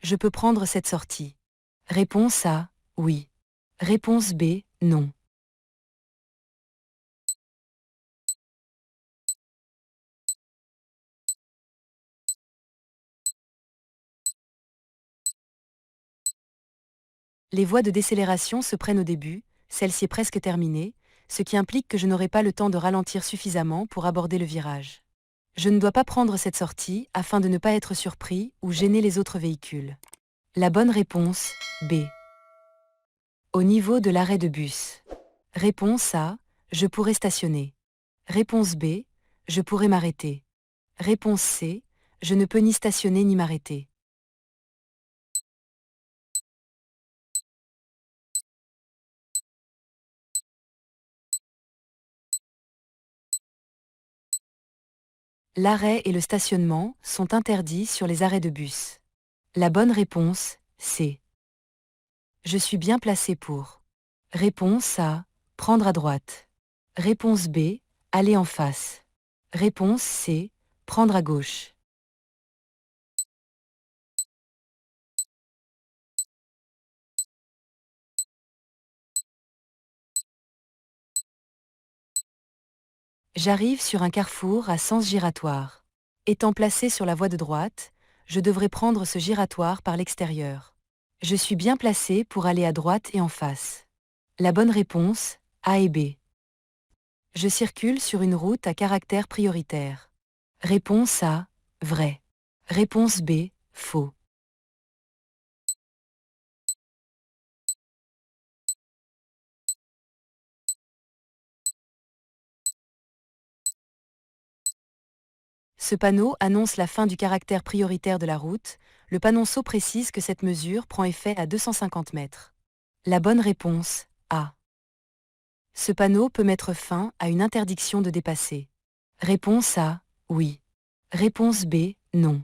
Je peux prendre cette sortie. Réponse A, oui. Réponse B, non. Les voies de décélération se prennent au début, celle-ci est presque terminée, ce qui implique que je n'aurai pas le temps de ralentir suffisamment pour aborder le virage. Je ne dois pas prendre cette sortie afin de ne pas être surpris ou gêner les autres véhicules. La bonne réponse, B. Au niveau de l'arrêt de bus. Réponse A, je pourrais stationner. Réponse B, je pourrais m'arrêter. Réponse C, je ne peux ni stationner ni m'arrêter. L'arrêt et le stationnement sont interdits sur les arrêts de bus. La bonne réponse, C. Je suis bien placé pour. Réponse A, prendre à droite. Réponse B, aller en face. Réponse C, prendre à gauche. J'arrive sur un carrefour à sens giratoire. Étant placé sur la voie de droite, je devrais prendre ce giratoire par l'extérieur. Je suis bien placé pour aller à droite et en face. La bonne réponse, A et B. Je circule sur une route à caractère prioritaire. Réponse A, vrai. Réponse B, faux. Ce panneau annonce la fin du caractère prioritaire de la route. Le panonceau précise que cette mesure prend effet à 250 mètres. La bonne réponse, A. Ce panneau peut mettre fin à une interdiction de dépasser. Réponse A, oui. Réponse B, non.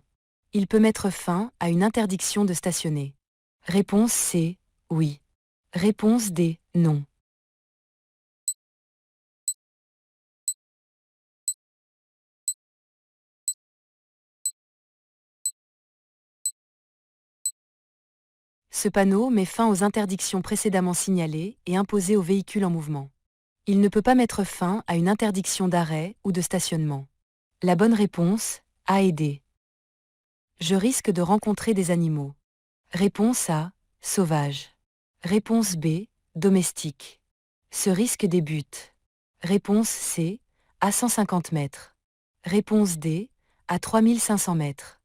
Il peut mettre fin à une interdiction de stationner. Réponse C, oui. Réponse D, non. Ce panneau met fin aux interdictions précédemment signalées et imposées aux véhicules en mouvement. Il ne peut pas mettre fin à une interdiction d'arrêt ou de stationnement. La bonne réponse, A et D. Je risque de rencontrer des animaux. Réponse A, sauvage. Réponse B, domestique. Ce risque débute. Réponse C, à 150 mètres. Réponse D, à 3500 mètres.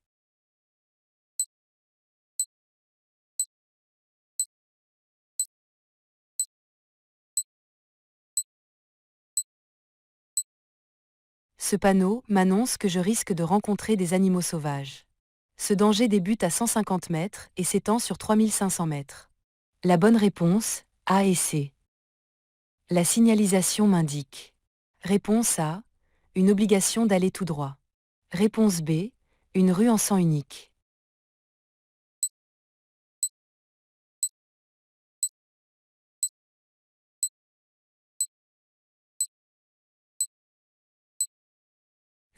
Ce panneau m'annonce que je risque de rencontrer des animaux sauvages. Ce danger débute à 150 mètres et s'étend sur 3500 mètres. La bonne réponse, A et C. La signalisation m'indique. Réponse A, une obligation d'aller tout droit. Réponse B, une rue en sens unique.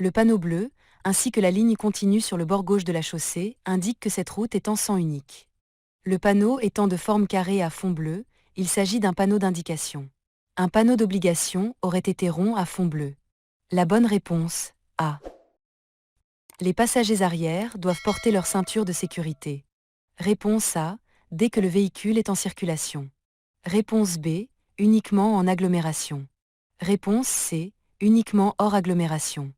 Le panneau bleu, ainsi que la ligne continue sur le bord gauche de la chaussée, indiquent que cette route est en sens unique. Le panneau étant de forme carrée à fond bleu, il s'agit d'un panneau d'indication. Un panneau d'obligation aurait été rond à fond bleu. La bonne réponse, A. Les passagers arrière doivent porter leur ceinture de sécurité. Réponse A, dès que le véhicule est en circulation. Réponse B, uniquement en agglomération. Réponse C, uniquement hors agglomération.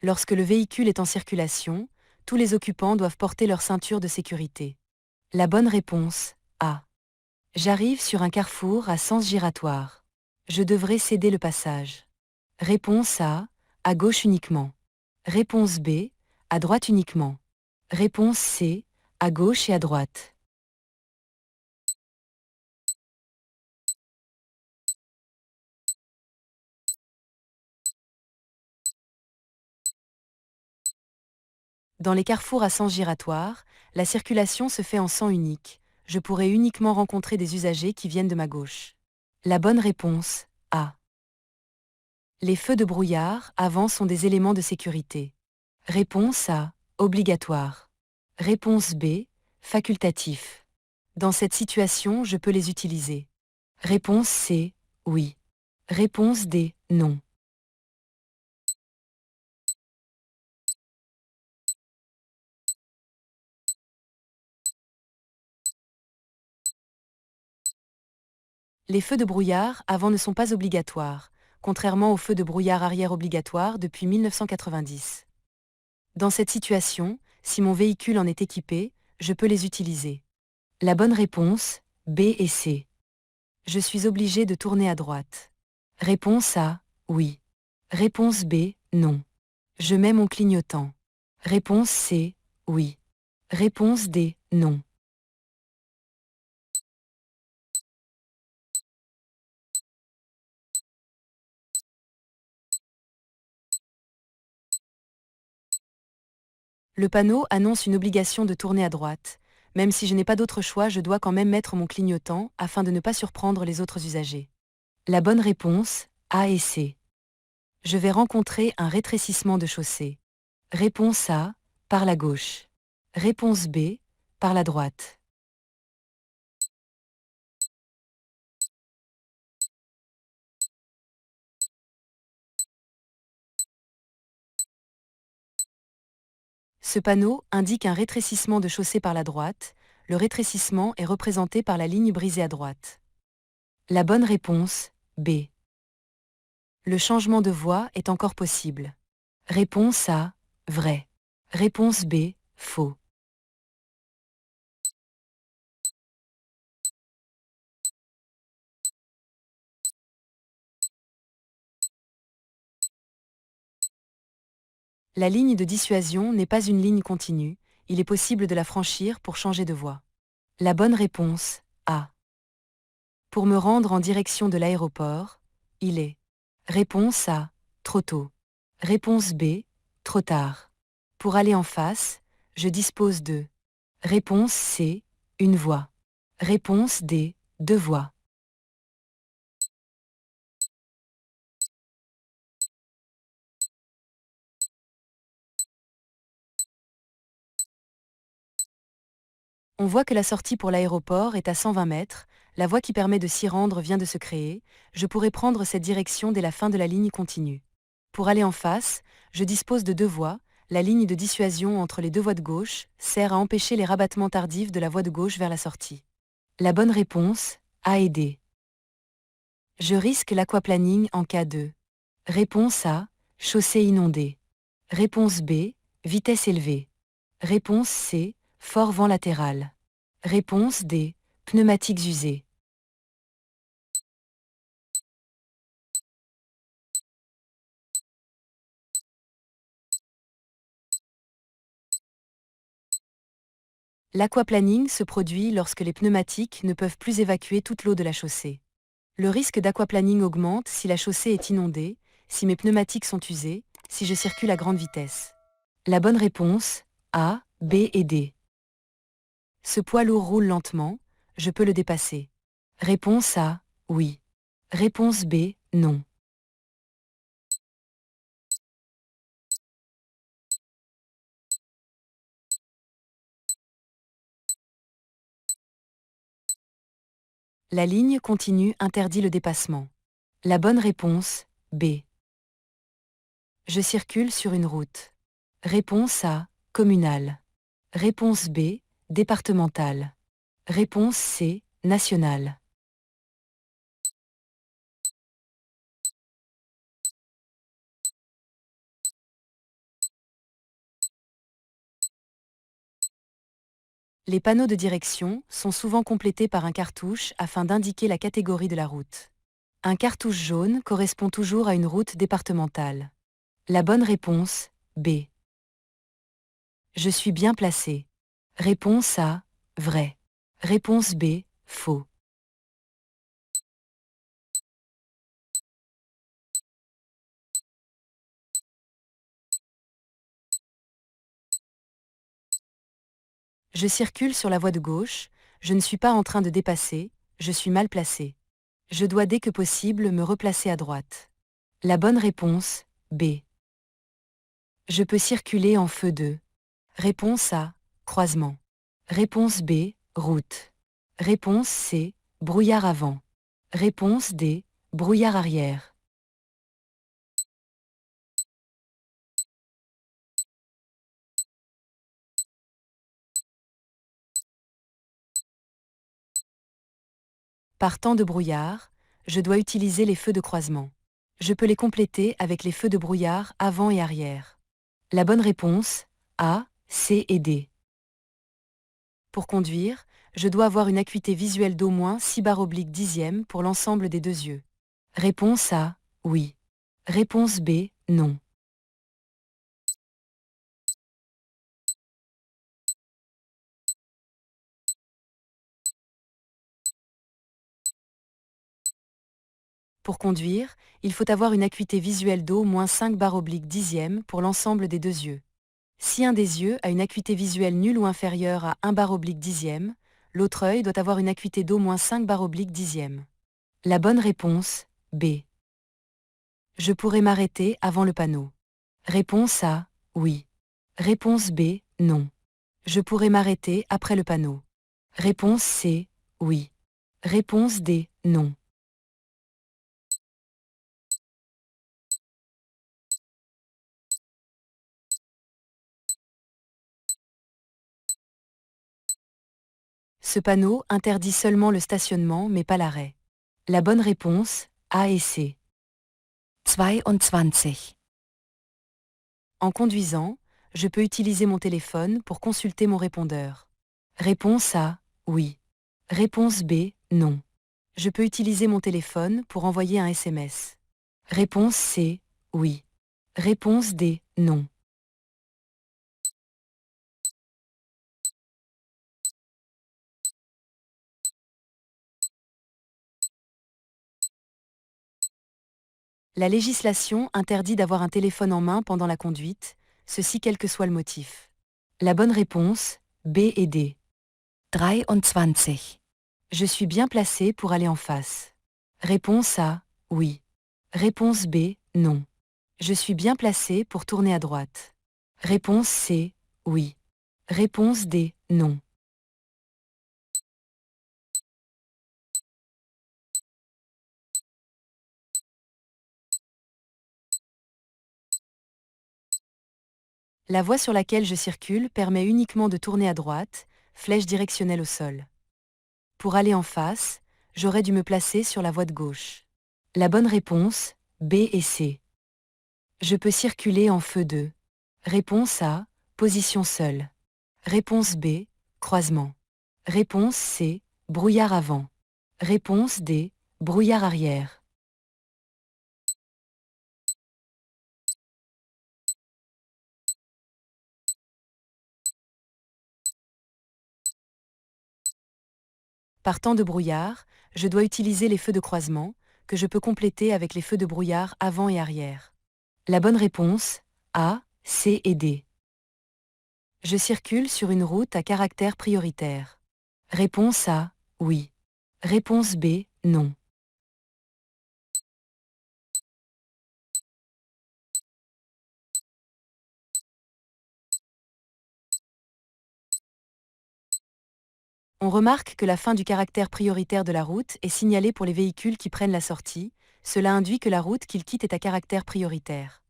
Lorsque le véhicule est en circulation, tous les occupants doivent porter leur ceinture de sécurité. La bonne réponse, A. J'arrive sur un carrefour à sens giratoire. Je devrais céder le passage. Réponse A, à gauche uniquement. Réponse B, à droite uniquement. Réponse C, à gauche et à droite. Dans les carrefours à sens giratoire, la circulation se fait en sens unique. je pourrai uniquement rencontrer des usagers qui viennent de ma gauche. La bonne réponse, A. Les feux de brouillard avant sont des éléments de sécurité. Réponse A. Obligatoire. Réponse B. Facultatif. Dans cette situation, je peux les utiliser. Réponse C. Oui. Réponse D. Non. Les feux de brouillard avant ne sont pas obligatoires, contrairement aux feux de brouillard arrière obligatoires depuis 1990. Dans cette situation, si mon véhicule en est équipé, je peux les utiliser. La bonne réponse, B et C. Je suis obligé de tourner à droite. Réponse A, oui. Réponse B, non. Je mets mon clignotant. Réponse C, oui. Réponse D, non. Le panneau annonce une obligation de tourner à droite. Même si je n'ai pas d'autre choix, je dois quand même mettre mon clignotant afin de ne pas surprendre les autres usagers. La bonne réponse, A et C. Je vais rencontrer un rétrécissement de chaussée. Réponse A, par la gauche. Réponse B, par la droite. Ce panneau indique un rétrécissement de chaussée par la droite. Le rétrécissement est représenté par la ligne brisée à droite. La bonne réponse, B. Le changement de voie est encore possible. Réponse A, vrai. Réponse B, faux. La ligne de dissuasion n'est pas une ligne continue, il est possible de la franchir pour changer de voie. La bonne réponse, A. Pour me rendre en direction de l'aéroport, il est. Réponse A, trop tôt. Réponse B, trop tard. Pour aller en face, je dispose de. Réponse C, une voie. Réponse D, deux voies. On voit que la sortie pour l'aéroport est à 120 mètres, la voie qui permet de s'y rendre vient de se créer, je pourrai prendre cette direction dès la fin de la ligne continue. Pour aller en face, je dispose de deux voies, la ligne de dissuasion entre les deux voies de gauche sert à empêcher les rabattements tardifs de la voie de gauche vers la sortie. La bonne réponse, A et D. Je risque l'aquaplaning en cas de. Réponse A, chaussée inondée. Réponse B, vitesse élevée. Réponse C, fort vent latéral. Réponse D, pneumatiques usées. L'aquaplaning se produit lorsque les pneumatiques ne peuvent plus évacuer toute l'eau de la chaussée. Le risque d'aquaplaning augmente si la chaussée est inondée, si mes pneumatiques sont usés, si je circule à grande vitesse. La bonne réponse, A, B et D. Ce poids lourd roule lentement, je peux le dépasser. Réponse A, oui. Réponse B, non. La ligne continue interdit le dépassement. La bonne réponse, B. Je circule sur une route. Réponse A, communale. Réponse B, départementale. Réponse C, nationale. Les panneaux de direction sont souvent complétés par un cartouche afin d'indiquer la catégorie de la route. Un cartouche jaune correspond toujours à une route départementale. La bonne réponse, B. Je suis bien placé. Réponse A, vrai. Réponse B, faux. Je circule sur la voie de gauche, Je ne suis pas en train de dépasser, je suis mal placé. Je dois dès que possible me replacer à droite. La bonne réponse, B. Je peux circuler en feu de. Réponse A, croisement. Réponse B, route. Réponse C, brouillard avant. Réponse D, brouillard arrière. Par temps de brouillard, je dois utiliser les feux de croisement. Je peux les compléter avec les feux de brouillard avant et arrière. La bonne réponse, A, C et D. Pour conduire, je dois avoir une acuité visuelle d'au moins 6/10 pour l'ensemble des deux yeux. Réponse A, oui. Réponse B, non. Pour conduire, il faut avoir une acuité visuelle d'au moins 5/10 pour l'ensemble des deux yeux. Si un des yeux a une acuité visuelle nulle ou inférieure à 1/10, l'autre œil doit avoir une acuité d'au moins 5/10. La bonne réponse, B. Je pourrais m'arrêter avant le panneau. Réponse A, oui. Réponse B, non. Je pourrais m'arrêter après le panneau. Réponse C, oui. Réponse D, non. Ce panneau interdit seulement le stationnement mais pas l'arrêt. La bonne réponse, A et C. 22. En conduisant, je peux utiliser mon téléphone pour consulter mon répondeur. Réponse A, oui. Réponse B, non. Je peux utiliser mon téléphone pour envoyer un SMS. Réponse C, oui. Réponse D, non. La législation interdit d'avoir un téléphone en main pendant la conduite, ceci quel que soit le motif. La bonne réponse, B et D. 23. Je suis bien placé pour aller en face. Réponse A, oui. Réponse B, non. Je suis bien placé pour tourner à droite. Réponse C, oui. Réponse D, non. La voie sur laquelle je circule permet uniquement de tourner à droite, flèche directionnelle au sol. Pour aller en face, j'aurais dû me placer sur la voie de gauche. La bonne réponse, B et C. Je peux circuler en feu de. Réponse A, position seule. Réponse B, croisement. Réponse C, brouillard avant. Réponse D, brouillard arrière. Par temps de brouillard, je dois utiliser les feux de croisement, que je peux compléter avec les feux de brouillard avant et arrière. La bonne réponse, A, C et D. Je circule sur une route à caractère prioritaire. Réponse A, oui. Réponse B, non. On remarque que la fin du caractère prioritaire de la route est signalée pour les véhicules qui prennent la sortie, cela induit que la route qu'ils quittent est à caractère prioritaire.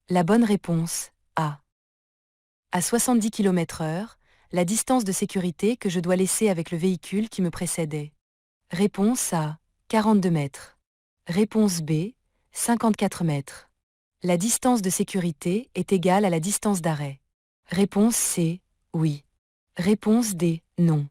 La bonne réponse, A. À 70 km/h, la distance de sécurité que je dois laisser avec le véhicule qui me précédait. Réponse A, 42 mètres. Réponse B, 54 mètres. La distance de sécurité est égale à la distance d'arrêt. Réponse C, oui. Réponse D, non.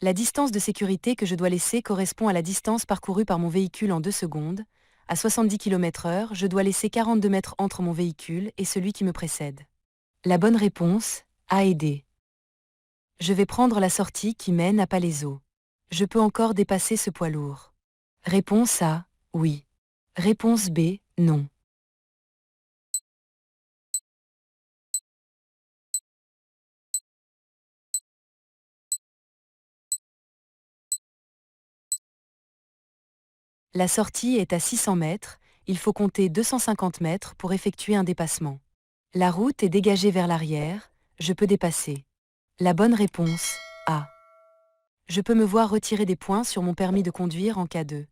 La distance de sécurité que je dois laisser correspond à la distance parcourue par mon véhicule en 2 secondes. À 70 km/h, je dois laisser 42 mètres entre mon véhicule et celui qui me précède. La bonne réponse, A et D. Je vais prendre la sortie qui mène à Palaiseau. Je peux encore dépasser ce poids lourd. Réponse A, oui. Réponse B, non. La sortie est à 600 mètres, il faut compter 250 mètres pour effectuer un dépassement. La route est dégagée vers l'arrière, je peux dépasser. La bonne réponse, A. Je peux me voir retirer des points sur mon permis de conduire en cas de.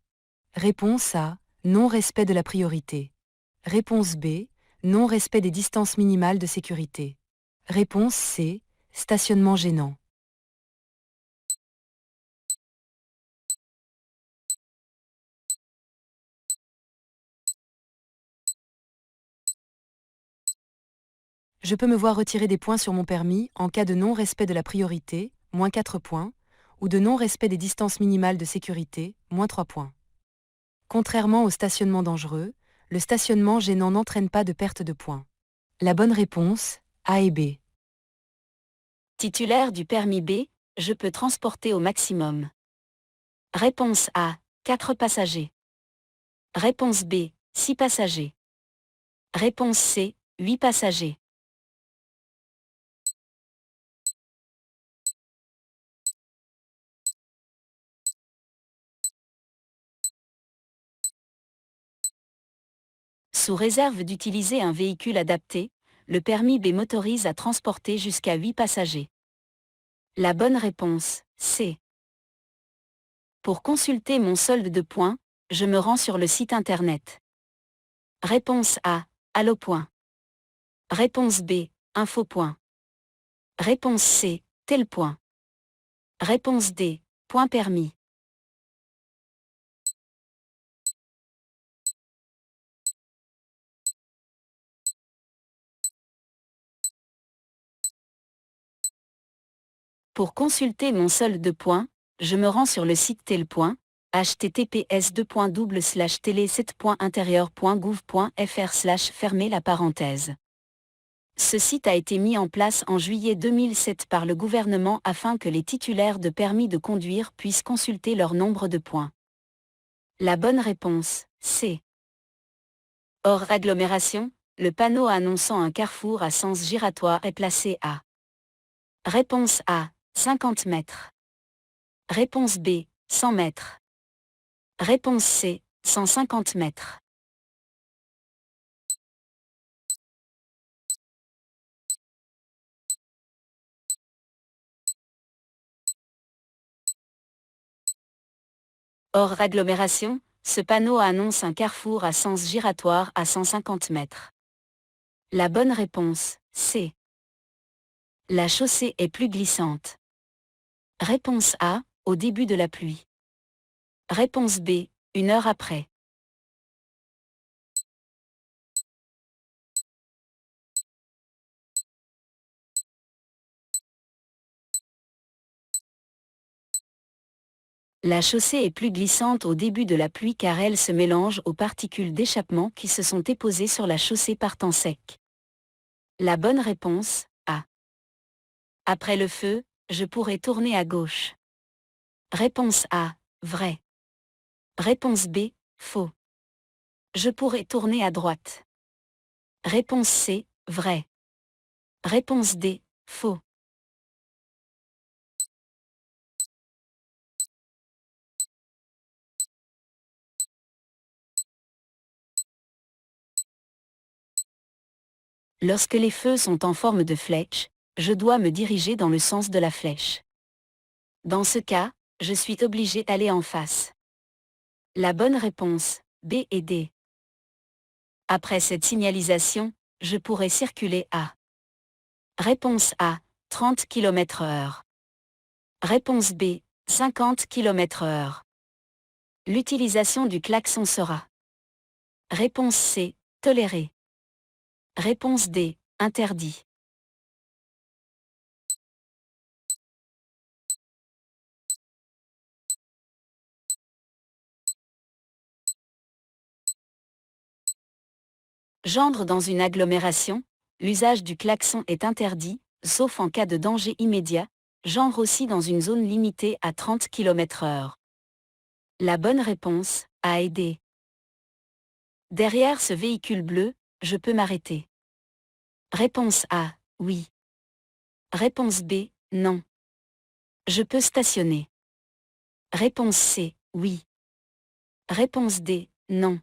Réponse A, non-respect de la priorité. Réponse B, non-respect des distances minimales de sécurité. Réponse C, stationnement gênant. Je peux me voir retirer des points sur mon permis en cas de non-respect de la priorité, moins 4 points, ou de non-respect des distances minimales de sécurité, moins 3 points. Contrairement au stationnement dangereux, le stationnement gênant n'entraîne pas de perte de points. La bonne réponse, A et B. Titulaire du permis B, je peux transporter au maximum. Réponse A, 4 passagers. Réponse B, 6 passagers. Réponse C, 8 passagers. Sous réserve d'utiliser un véhicule adapté, le permis B m'autorise à transporter jusqu'à 8 passagers. La bonne réponse, C. Pour consulter mon solde de points, je me rends sur le site internet. Réponse A, Allo. Réponse B, Info. Réponse C, Tel. Réponse D, Point permis. Pour consulter mon solde de points, je me rends sur le site Tel. https://tele7.intérieur.gouv.fr/ fermer la parenthèse. Ce site a été mis en place en juillet 2007 par le gouvernement afin que les titulaires de permis de conduire puissent consulter leur nombre de points. La bonne réponse, C. Hors agglomération, le panneau annonçant un carrefour à sens giratoire est placé à. Réponse A, 50 mètres. Réponse B, 100 mètres. Réponse C, 150 mètres. Hors agglomération, ce panneau annonce un carrefour à sens giratoire à 150 mètres. La bonne réponse, C. La chaussée est plus glissante. Réponse A, au début de la pluie. Réponse B, 1 heure après. La chaussée est plus glissante au début de la pluie car elle se mélange aux particules d'échappement qui se sont déposées sur la chaussée par temps sec. La bonne réponse, A. Après le feu, je pourrais tourner à gauche. Réponse A, vrai. Réponse B, faux. Je pourrais tourner à droite. Réponse C, vrai. Réponse D, faux. Lorsque les feux sont en forme de flèche, je dois me diriger dans le sens de la flèche. Dans ce cas, je suis obligé d'aller en face. La bonne réponse, B et D. Après cette signalisation, je pourrais circuler à. Réponse A, 30 km/h. Réponse B, 50 km/h. L'utilisation du klaxon sera. Réponse C, toléré. Réponse D, interdit. J'entre dans une agglomération, l'usage du klaxon est interdit, sauf en cas de danger immédiat. J'entre aussi dans une zone limitée à 30 km/h. La bonne réponse, A et D. Derrière ce véhicule bleu, je peux m'arrêter. Réponse A, oui. Réponse B, non. Je peux stationner. Réponse C, oui. Réponse D, non.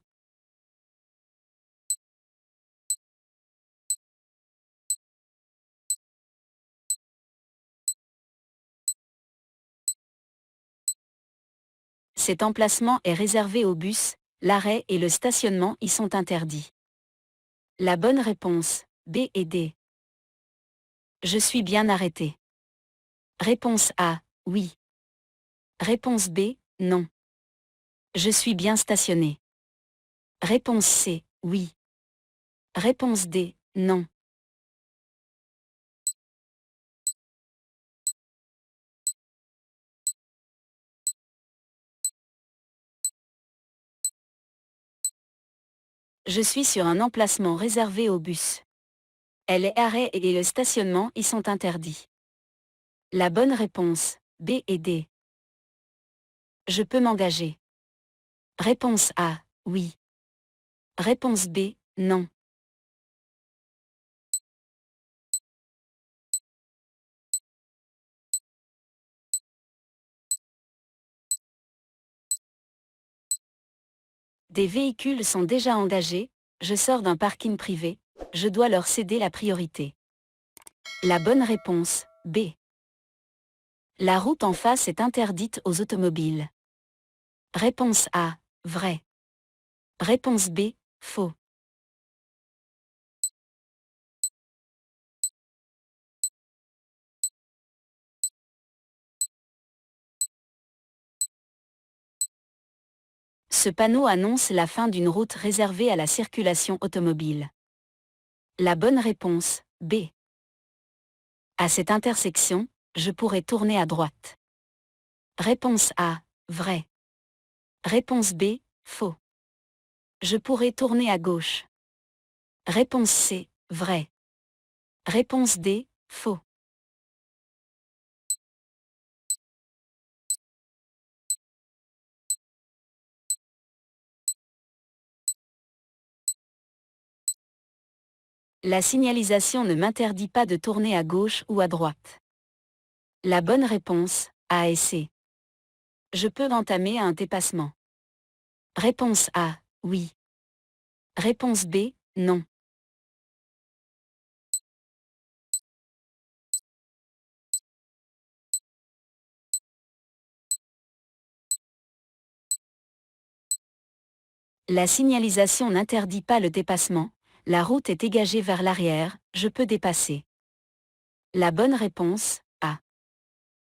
Cet emplacement est réservé aux bus, l'arrêt et le stationnement y sont interdits. La bonne réponse, B et D. Je suis bien arrêté. Réponse A, oui. Réponse B, non. Je suis bien stationné. Réponse C, oui. Réponse D, non. Je suis sur un emplacement réservé aux bus. Les arrêts et le stationnement y sont interdits. La bonne réponse, B et D. Je peux m'engager. Réponse A, oui. Réponse B, non. Des véhicules sont déjà engagés, je sors d'un parking privé, je dois leur céder la priorité. La bonne réponse, B. La route en face est interdite aux automobiles. Réponse A, vrai. Réponse B, faux. Ce panneau annonce la fin d'une route réservée à la circulation automobile. La bonne réponse, B. À cette intersection, je pourrais tourner à droite. Réponse A, vrai. Réponse B, faux. Je pourrais tourner à gauche. Réponse C, vrai. Réponse D, faux. La signalisation ne m'interdit pas de tourner à gauche ou à droite. La bonne réponse, A et C. Je peux entamer un dépassement. Réponse A, oui. Réponse B, non. La signalisation n'interdit pas le dépassement, la route est dégagée vers l'arrière, je peux dépasser. La bonne réponse,